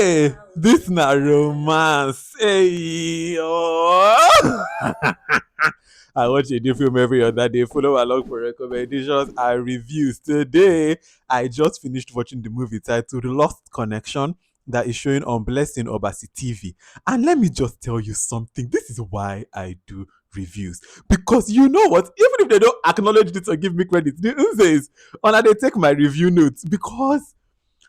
Hey, this na romance. Hey, oh. I watch a new film every other day. Follow along for recommendations and reviews. Today, I just finished watching the movie titled Lost Connection that is showing on Blessing Obasi TV. And let me just tell you something. This is why I do reviews. Because you know what? Even if they don't acknowledge it or give me credit, they say, and they take my review notes because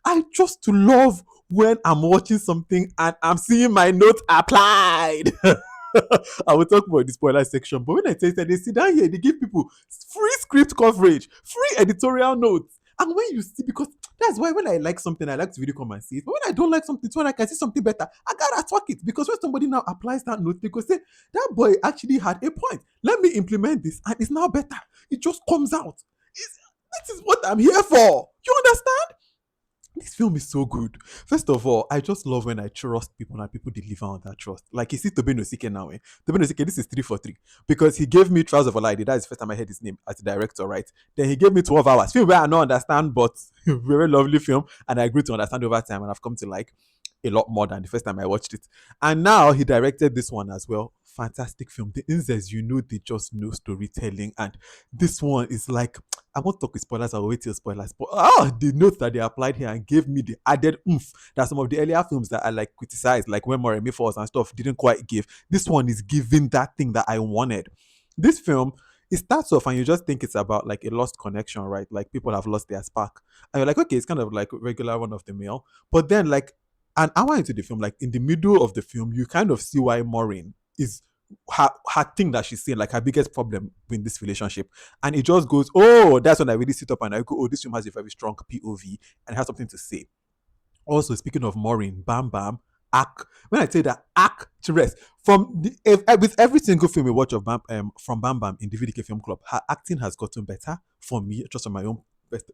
I just love when I'm watching something and I'm seeing my notes applied. I will talk about the spoiler section, but when I say that they sit down here, they give people free script coverage, free editorial notes. And when you see, because that's why when I like something, I like to really come and see it. But when I don't like something, so when I can see something better, I gotta talk it. Because when somebody now applies that note, they go say, that boy actually had a point. Let me implement this, and it's now better. It just comes out. This is what I'm here for. You understand? This film is so good. First of all, I just love when I trust people and people deliver on that trust. Like you see Tobe Nosike now. Tobe Nosike, this is 3 for 3. Because he gave me Trials of a Lie. That is the first time I heard his name as a director, right? Then he gave me 12 hours. Film where I don't understand, but very lovely film. And I grew to understand over time. And I've come to like a lot more than the first time I watched it. And now he directed this one as well. Fantastic film. The Inzes, you know, they just know storytelling. And this one is like, I won't talk with spoilers, I'll wait till spoilers. But the notes that they applied here and gave me the added oomph that some of the earlier films that I like criticized, like when Moremi Falls and stuff, didn't quite give. This one is giving that thing that I wanted. This film, it starts off and you just think it's about like a lost connection, right? Like people have lost their spark. And you're like, okay, it's kind of like a regular one of the male. But then like an hour into the film, like in the middle of the film, you kind of see why Maureen is her thing that she's saying, like her biggest problem in this relationship. And it just goes, oh, that's when I really sit up and I go, oh, this film has a very strong POV and has something to say. Also, speaking of Maureen, Bambam, act. When I say that actress, with every single film we watch of from Bambam in the VDK Film Club, her acting has gotten better for me, just from my own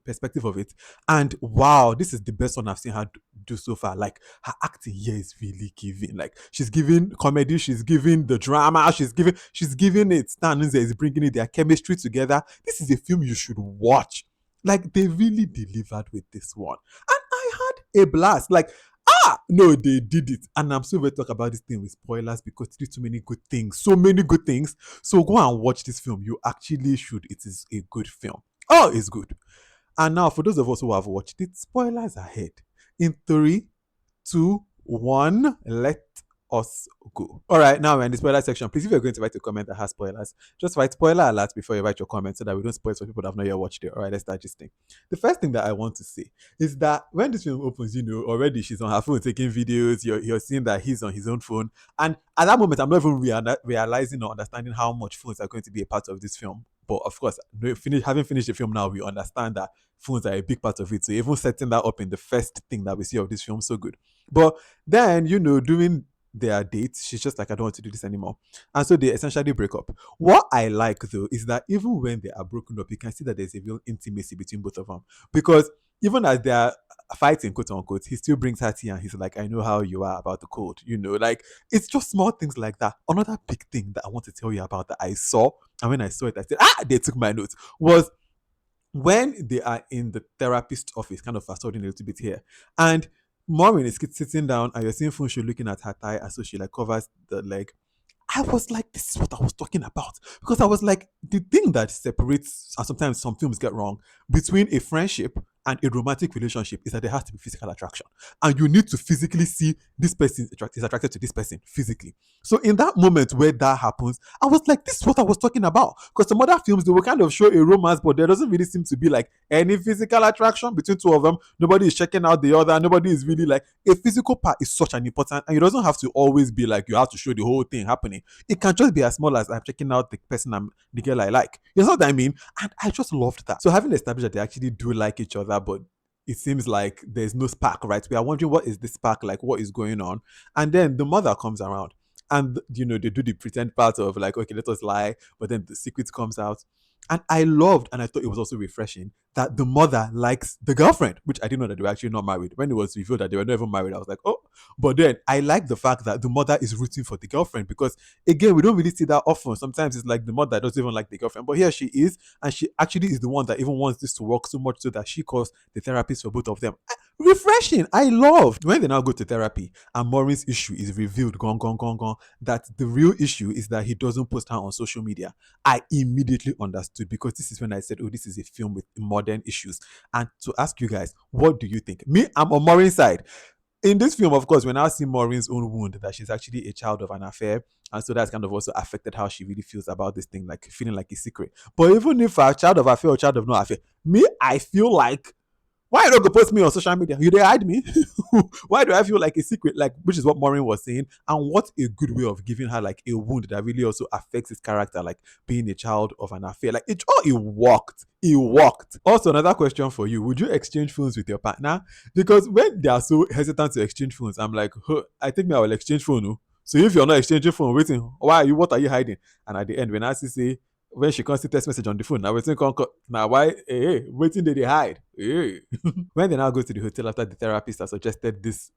perspective of it. And wow, this is the best one I've seen her do so far. Like her acting here is really giving. Like she's giving comedy, she's giving the drama, she's giving it. Stan Nze is bringing it, their chemistry together. This is a film you should watch. Like they really delivered with this one, and I had a blast. Like no, they did it. And I'm so going to talk about this thing with spoilers because they did too many good things. So many good things. So go and watch this film. You actually should. It is a good film. Oh, it's good. And now, for those of us who have watched it, spoilers ahead. In 3, 2, 1, let us go. All right, now we're in the spoiler section. Please, if you're going to write a comment that has spoilers, just write spoiler alert before you write your comment so that we don't spoil for people that have not yet watched it. All right, let's start this thing. The first thing that I want to say is that when this film opens, you know, already she's on her phone taking videos. You're seeing that he's on his own phone. And at that moment, I'm not even realizing or understanding how much phones are going to be a part of this film. But of course, having finished the film now, we understand that phones are a big part of it. So even setting that up in the first thing that we see of this film, so good. But then, you know, during their dates, she's just like, I don't want to do this anymore. And so they essentially break up. What I like though is that even when they are broken up, you can see that there's a real intimacy between both of them. Because even as they're fighting, quote unquote, he still brings her tea and he's like, I know how you are about the cold. You know, like it's just small things like that. Another big thing that I want to tell you about that I saw, and when I saw it, I said, they took my notes, was when they are in the therapist office, kind of fast forwarding a little bit here, and Maureen is sitting down and you're seeing Funsho looking at her thigh, and so she like covers the leg. I was like, this is what I was talking about. Because I was like, the thing that separates, and sometimes some films get wrong, between a friendship and a romantic relationship is that there has to be physical attraction. And you need to physically see this person is attracted to this person physically. So in that moment where that happens, I was like, this is what I was talking about. Because some other films, they will kind of show a romance, but there doesn't really seem to be like any physical attraction between two of them. Nobody is checking out the other. Nobody is really like, a physical part is such an important, and it doesn't have to always be like, you have to show the whole thing happening. It can just be as small as I'm checking out the person the girl I like. You know what I mean? And I just loved that. So having established that they actually do like each other, but it seems like there's no spark, right? We are wondering, what is the spark like? What is going on? And then the mother comes around and, you know, they do the pretend part of like, okay, let us lie. But then the secret comes out. And I loved, and I thought it was also refreshing, that the mother likes the girlfriend, which I didn't know that they were actually not married. When it was revealed that they were not even married, I was like, oh. But then I like the fact that the mother is rooting for the girlfriend because, again, we don't really see that often. Sometimes it's like the mother doesn't even like the girlfriend. But here she is, and she actually is the one that even wants this to work so much so that she calls the therapist for both of them. refreshing. I loved when they now go to therapy and Maureen's issue is revealed, gone, gone, gone, gone. That the real issue is that he doesn't post her on social media. I immediately understood because this is when I said, oh, this is a film with modern issues. And to ask you guys, what do you think? Me, I'm on Maureen's side. In this film, of course, we now see Maureen's own wound that she's actually a child of an affair. And so that's kind of also affected how she really feels about this thing, like feeling like a secret. But even if a child of affair or child of no affair, me, I feel like why you don't go post me on social media? You they hide me. Why do I feel like a secret? Like, which is what Maureen was saying. And what a good way of giving her like a wound that really also affects his character, like being a child of an affair. Like it worked. It worked. Also, another question for you: would you exchange phones with your partner? Because when they are so hesitant to exchange phones, I'm like, huh, I think I will exchange phone. Oh. So if you're not exchanging phone, waiting, why are you? What are you hiding? And at the end, when I say when she comes to text message on the phone, now waiting now why waiting did they hide? Hey. When they now go to the hotel after the therapist has suggested this,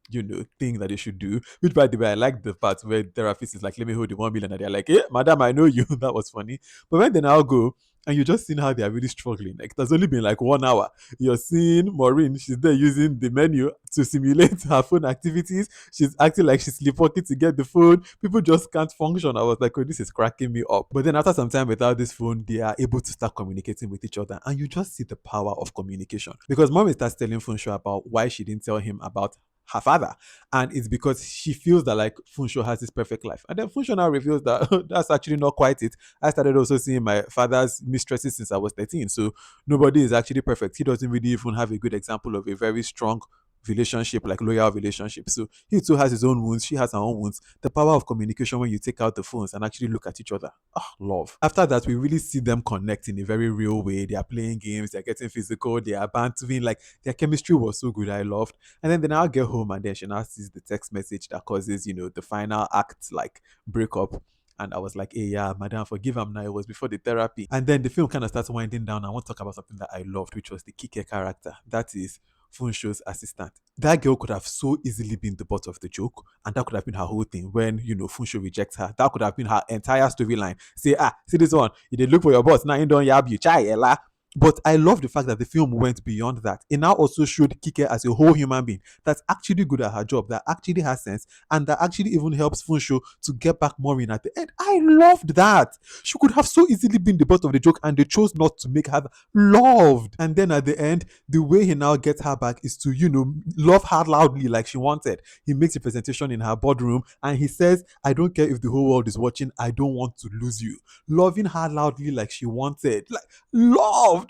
thing that they should do, which by the way, I like the part where the therapist is like, let me hold the 1 million, and they're like, madam, I know you. That was funny. But when they now go, and you just seen how they are really struggling. Like, it has only been like 1 hour. You're seeing Maureen, she's there using the menu to simulate her phone activities. She's acting like she's sleepwalking to get the phone. People just can't function. I was like, oh, this is cracking me up. But then after some time without this phone, they are able to start communicating with each other. And you just see the power of communication. Because mommy starts telling Funsho about why she didn't tell him about her father. And it's because she feels that like Funsho has this perfect life. And then Funsho now reveals that that's actually not quite it. I started also seeing my father's mistresses since I was 13. So nobody is actually perfect. He doesn't really even have a good example of a very strong relationship, like loyal relationship. So he too has his own wounds, she has her own wounds. The power of communication when you take out the phones and actually look at each other. Ah, love. After that, we really see them connect in a very real way. They are playing games, they're getting physical, they are bantering. Like their chemistry was so good. I loved. And then they now get home and then she now sees the text message that causes, the final act like breakup. And I was like, hey, yeah, madam, forgive him now. It was before the therapy. And then the film kind of starts winding down. I want to talk about something that I loved, which was the Kike character. That is Funsho's assistant. That girl could have so easily been the butt of the joke, and that could have been her whole thing. When Funsho rejects her, that could have been her entire storyline. Say, see this one, you did look for your boss, now you don't yab you, chai, ella. But I love the fact that the film went beyond that. It now also showed Kike as a whole human being that's actually good at her job, that actually has sense, and that actually even helps Funsho to get back Maureen at the end. I loved that. She could have so easily been the butt of the joke, and they chose not to make her loved. And then at the end, the way he now gets her back is to, love her loudly like she wanted. He makes a presentation in her boardroom and he says, I don't care if the whole world is watching, I don't want to lose you. Loving her loudly like she wanted. Like, loved.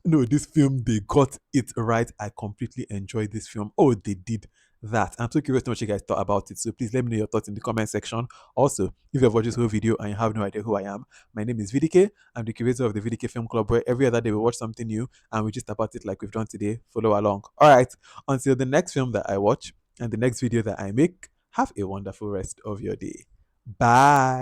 No, this film, they got it right. I completely enjoyed this film. Oh, they did that. I'm so curious to know what you guys thought about it. So please let me know your thoughts in the comment section. Also, if you've watched this whole video and you have no idea who I am, my name is VDK. I'm the curator of the VDK Film Club, where every other day we watch something new and we just about it like we've done today. Follow along. All right. Until the next film that I watch and the next video that I make, have a wonderful rest of your day. Bye.